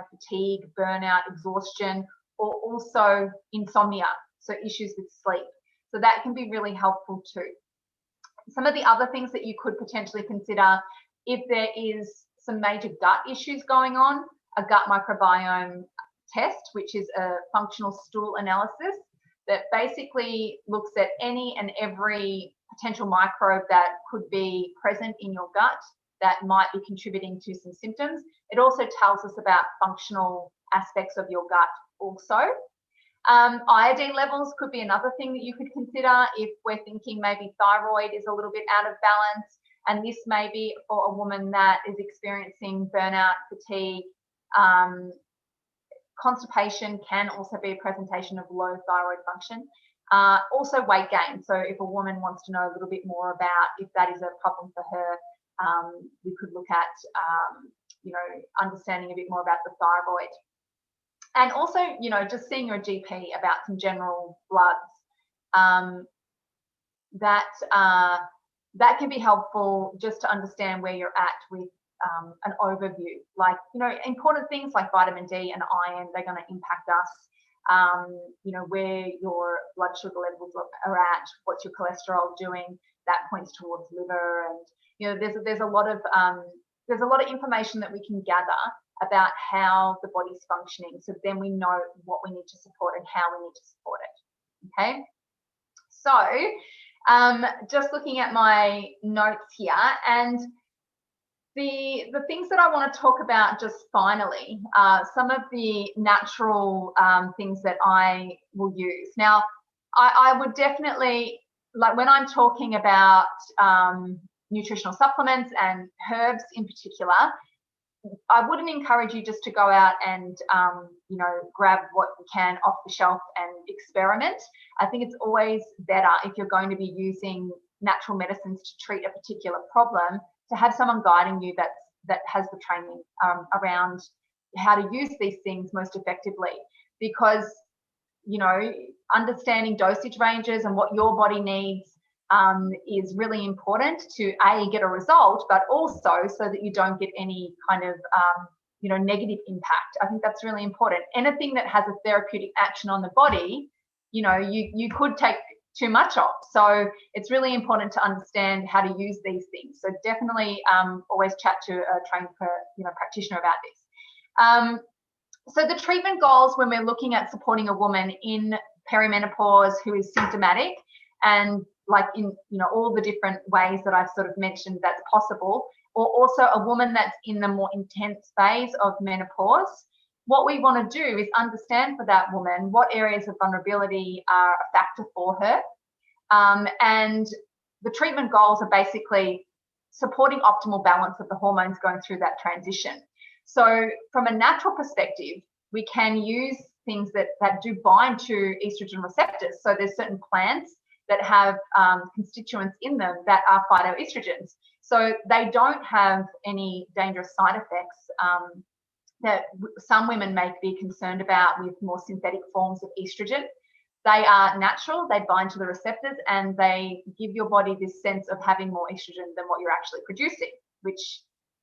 fatigue, burnout, exhaustion, or also insomnia, so issues with sleep. So that can be really helpful too. Some of the other things that you could potentially consider, if there is some major gut issues going on, a gut microbiome test, which is a functional stool analysis that basically looks at any and every potential microbe that could be present in your gut that might be contributing to some symptoms. It also tells us about functional aspects of your gut also. Iodine levels could be another thing that you could consider if we're thinking maybe thyroid is a little bit out of balance, and this may be for a woman that is experiencing burnout, fatigue, Constipation can also be a presentation of low thyroid function. Also weight gain. So if a woman wants to know a little bit more about if that is a problem for her, we could look at, understanding a bit more about the thyroid. And also, just seeing your GP about some general bloods. That can be helpful just to understand where you're at with an overview. Like, important things like vitamin D and iron, they're going to impact us. Where your blood sugar levels are at, what's your cholesterol doing, that points towards liver. And, there's a lot of information that we can gather about how the body's functioning. So then we know what we need to support and how we need to support it. Okay. So just looking at my notes here, and the things that I want to talk about just finally, some of the natural things that I will use. Now, I would definitely, like when I'm talking about nutritional supplements and herbs in particular, I wouldn't encourage you just to go out and, grab what you can off the shelf and experiment. I think it's always better if you're going to be using natural medicines to treat a particular problem, to have someone guiding you that has the training around how to use these things most effectively. Because, understanding dosage ranges and what your body needs is really important to get a result, but also so that you don't get any kind of negative impact. I think that's really important. Anything that has a therapeutic action on the body, you could take too much of. So it's really important to understand how to use these things. So definitely always chat to a trained practitioner about this. So the treatment goals when we're looking at supporting a woman in perimenopause who is symptomatic, and like in all the different ways that I've sort of mentioned that's possible, or also a woman that's in the more intense phase of menopause, what we want to do is understand for that woman what areas of vulnerability are a factor for her. And the treatment goals are basically supporting optimal balance of the hormones going through that transition. So from a natural perspective, we can use things that do bind to estrogen receptors. So there's certain plants that have constituents in them that are phytoestrogens. So they don't have any dangerous side effects that some women may be concerned about with more synthetic forms of estrogen. They are natural, they bind to the receptors, and they give your body this sense of having more estrogen than what you're actually producing, which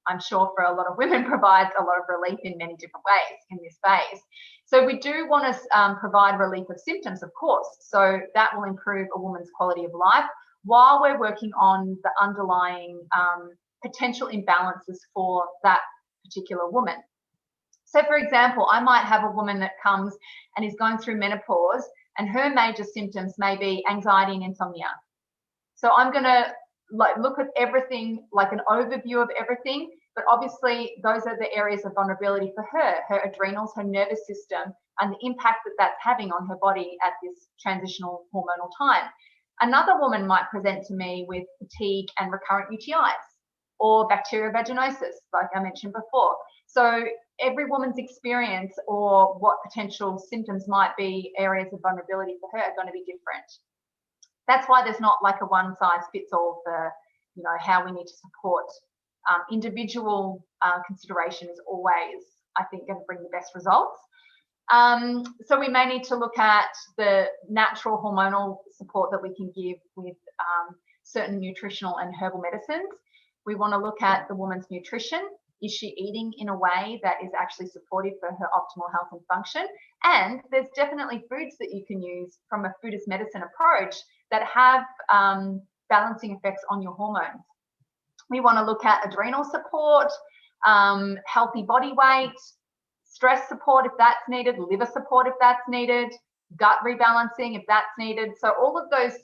I'm sure for a lot of women provides a lot of relief in many different ways in this phase. So we do want to provide relief of symptoms, of course. So that will improve a woman's quality of life while we're working on the underlying potential imbalances for that particular woman. So for example, I might have a woman that comes and is going through menopause, and her major symptoms may be anxiety and insomnia. So I'm going to look at everything, like an overview of everything, but obviously those are the areas of vulnerability for her adrenals, her nervous system, and the impact that that's having on her body at this transitional hormonal time. Another woman might present to me with fatigue and recurrent UTIs or bacterial vaginosis, like I mentioned before. So every woman's experience or what potential symptoms might be areas of vulnerability for her are going to be different. That's why there's not like a one size fits all for, how we need to support. Individual consideration is always, I think, going to bring the best results. So we may need to look at the natural hormonal support that we can give with certain nutritional and herbal medicines. We want to look at the woman's nutrition. Is she eating in a way that is actually supportive for her optimal health and function? And there's definitely foods that you can use from a food as medicine approach that have balancing effects on your hormones. We want to look at adrenal support, healthy body weight, stress support if that's needed, liver support if that's needed, gut rebalancing if that's needed. So all of those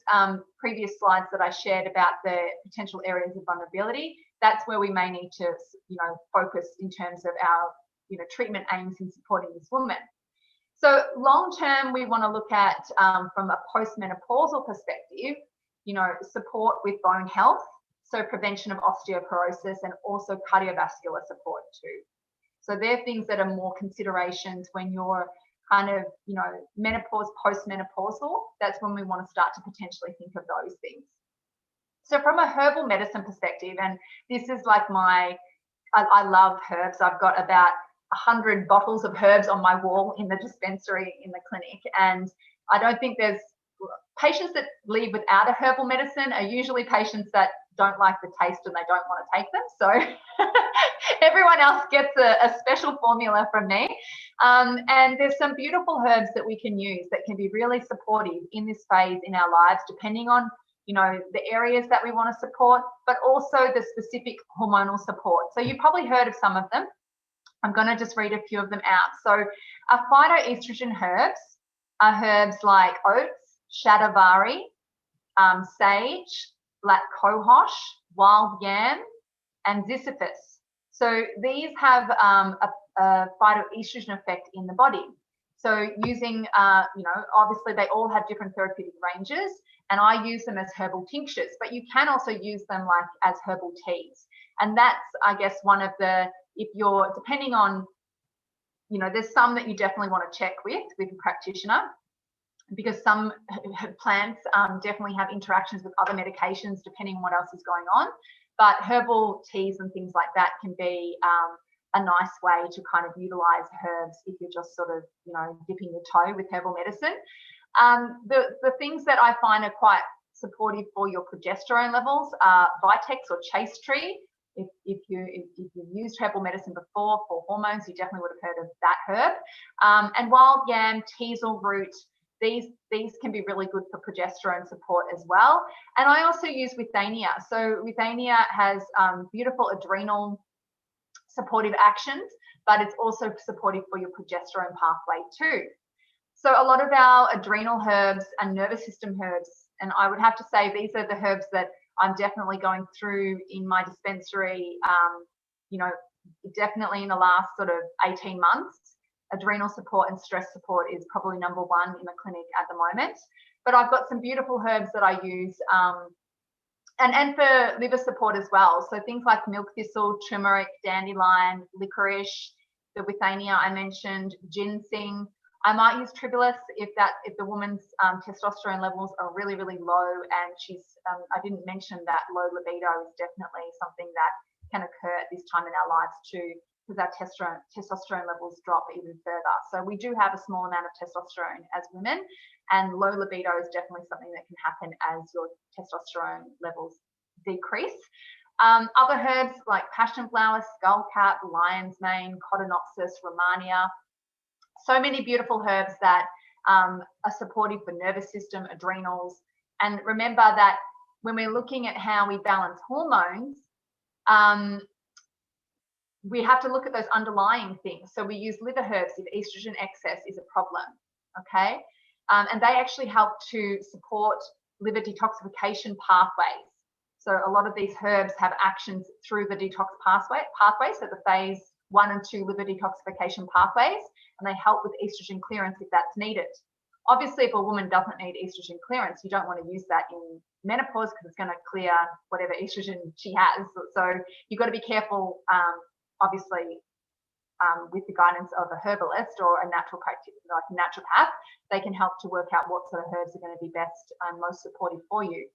previous slides that I shared about the potential areas of vulnerability, that's where we may need to, focus in terms of our, treatment aims in supporting this woman. So long term, we want to look at, from a postmenopausal perspective, support with bone health, so prevention of osteoporosis and also cardiovascular support too. So they're things that are more considerations when you're kind of, menopause, postmenopausal. That's when we want to start to potentially think of those things. So from a herbal medicine perspective, and this is like I love herbs. I've got about 100 bottles of herbs on my wall in the dispensary in the clinic. And I don't think there's patients that leave without a herbal medicine are usually patients that don't like the taste and they don't want to take them. So everyone else gets a special formula from me. And there's some beautiful herbs that we can use that can be really supportive in this phase in our lives, depending on the areas that we want to support, but also the specific hormonal support. So you've probably heard of some of them. I'm going to just read a few of them out. So phytoestrogen herbs are herbs like oats, shatavari, sage, black cohosh, wild yam, and ziziphus. So these have a phytoestrogen effect in the body. So using, obviously they all have different therapeutic ranges, and I use them as herbal tinctures, but you can also use them like as herbal teas. And that's, I guess, one of the, if you're, depending on, there's some that you definitely want to check with a practitioner, because some plants definitely have interactions with other medications depending on what else is going on. But herbal teas and things like that can be a nice way to kind of utilize herbs if you're just sort of, dipping your toe with herbal medicine. The things that I find are quite supportive for your progesterone levels are Vitex or chaste tree. If you've used herbal medicine before for hormones, you definitely would have heard of that herb. And wild yam, teasel root, these can be really good for progesterone support as well. And I also use withania. So withania has beautiful adrenal supportive actions, but it's also supportive for your progesterone pathway too. So a lot of our adrenal herbs and nervous system herbs, and I would have to say these are the herbs that I'm definitely going through in my dispensary, definitely in the last sort of 18 months. Adrenal support and stress support is probably number one in the clinic at the moment. But I've got some beautiful herbs that I use and for liver support as well. So things like milk thistle, turmeric, dandelion, licorice, the withania I mentioned, ginseng. I might use tribulus if the woman's testosterone levels are really, really low, and she's, I didn't mention that low libido is definitely something that can occur at this time in our lives too, because our testosterone levels drop even further. So we do have a small amount of testosterone as women, and low libido is definitely something that can happen as your testosterone levels decrease. Other herbs like passion flower, skullcap, lion's mane, Cotinopsis, Romania. So many beautiful herbs that are supportive for nervous system, adrenals. And remember that when we're looking at how we balance hormones, we have to look at those underlying things. So we use liver herbs if estrogen excess is a problem, okay? And they actually help to support liver detoxification pathways. So a lot of these herbs have actions through the detox pathway, so the phase 1 and 2 liver detoxification pathways, and they help with estrogen clearance if that's needed. Obviously, if a woman doesn't need estrogen clearance, you don't want to use that in menopause because it's going to clear whatever estrogen she has. So you've got to be careful, obviously, with the guidance of a herbalist or a natural practitioner, like a naturopath. They can help to work out what sort of herbs are going to be best and most supportive for you.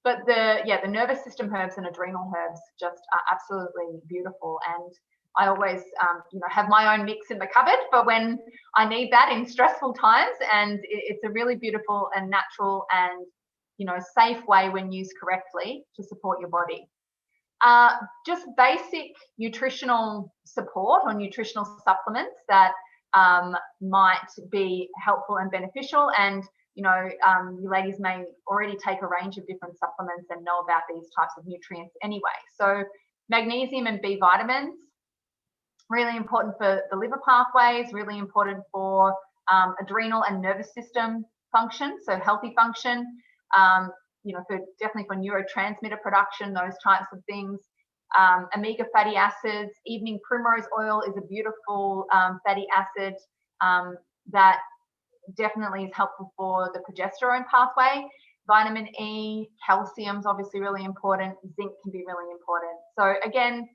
But the nervous system herbs and adrenal herbs just are absolutely beautiful. And I always, have my own mix in the cupboard for when I need that in stressful times. And it's a really beautiful and natural and, safe way when used correctly to support your body. Just basic nutritional support or nutritional supplements that might be helpful and beneficial. And you ladies may already take a range of different supplements and know about these types of nutrients anyway. So magnesium and B vitamins, really important for the liver pathways, really important for adrenal and nervous system function, so healthy function, definitely for neurotransmitter production, those types of things. Omega fatty acids, evening primrose oil is a beautiful fatty acid that definitely is helpful for the progesterone pathway. Vitamin E, calcium is obviously really important. Zinc can be really important. So again,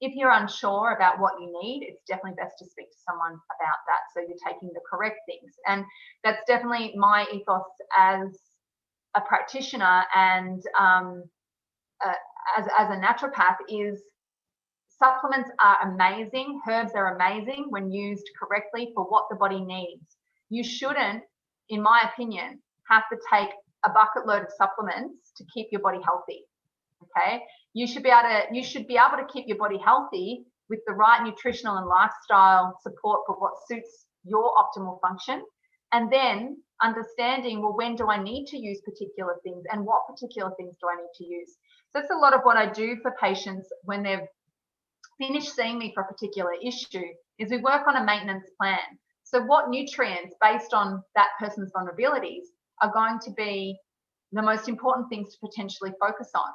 If you're unsure about what you need, it's definitely best to speak to someone about that, so you're taking the correct things. And that's definitely my ethos as a practitioner and as a naturopath is supplements are amazing, herbs are amazing when used correctly for what the body needs. You shouldn't, in my opinion, have to take a bucket load of supplements to keep your body healthy. Okay, you should be able to keep your body healthy with the right nutritional and lifestyle support for what suits your optimal function, and then understanding, well, when do I need to use particular things and what particular things do I need to use. So that's a lot of what I do for patients when they've finished seeing me for a particular issue, is we work on a maintenance plan. So what nutrients, based on that person's vulnerabilities, are going to be the most important things to potentially focus on.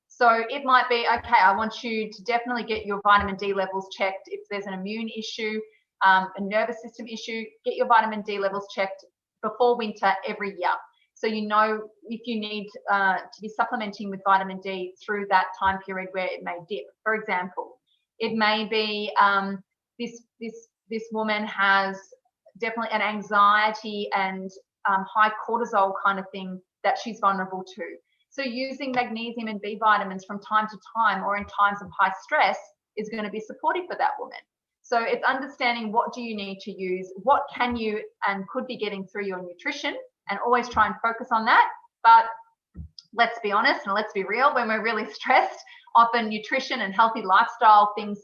So it might be, okay, I want you to definitely get your vitamin D levels checked. If there's an immune issue, a nervous system issue, get your vitamin D levels checked before winter every year. So you know if you need to be supplementing with vitamin D through that time period where it may dip. For example, it may be this woman has definitely an anxiety and high cortisol kind of thing that she's vulnerable to. So using magnesium and B vitamins from time to time or in times of high stress is going to be supportive for that woman. So it's understanding what do you need to use, what can you and could be getting through your nutrition, and always try and focus on that. But let's be honest and let's be real, when we're really stressed, often nutrition and healthy lifestyle things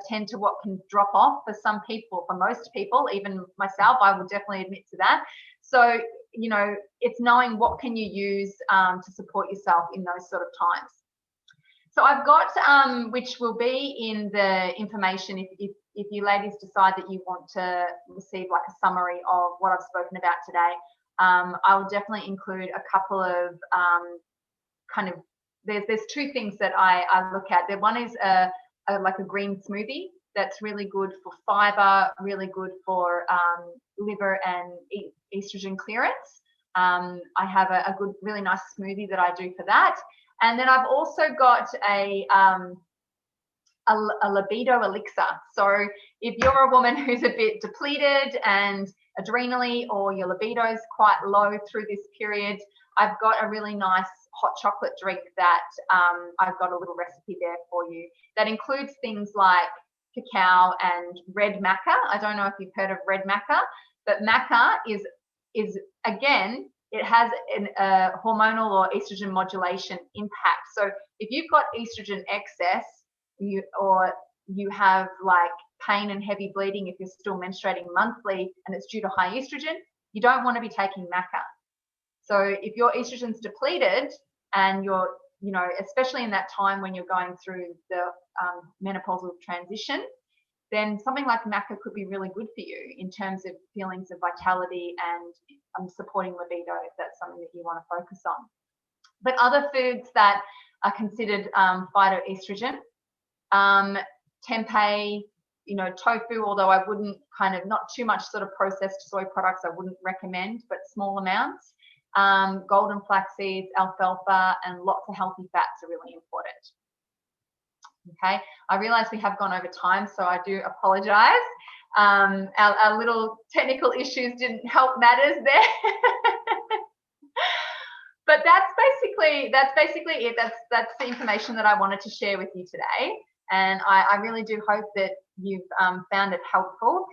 tend to what can drop off for some people, for most people, even myself, I will definitely admit to that. So, you know, it's knowing what can you use to support yourself in those sort of times. So I've got, which will be in the information if you ladies decide that you want to receive like a summary of what I've spoken about today, I will definitely include a couple of kind of, there's two things that I look at. One is like a green smoothie that's really good for fiber, really good for liver and estrogen clearance. I have a good, really nice smoothie that I do for that. And then I've also got a libido elixir. So if you're a woman who's a bit depleted and adrenally, or your libido is quite low through this period, I've got a really nice hot chocolate drink that I've got a little recipe there for you that includes things like cacao and red maca. I don't know if you've heard of red maca, but maca is again, it has a hormonal or estrogen modulation impact. So if you've got estrogen excess, or you have like pain and heavy bleeding if you're still menstruating monthly and it's due to high estrogen, you don't want to be taking maca. So if your estrogen's depleted and you're, you know, especially in that time when you're going through the menopausal transition, then something like maca could be really good for you in terms of feelings of vitality and supporting libido if that's something that you want to focus on. But other foods that are considered phytoestrogen, tempeh, you know, tofu, although I wouldn't not too much sort of processed soy products, I wouldn't recommend, but small amounts. Golden flax seeds, alfalfa, and lots of healthy fats are really important. Okay, I realize we have gone over time, so I do apologize. Our little technical issues didn't help matters there. But that's basically it. That's the information that I wanted to share with you today. And I really do hope that you've found it helpful.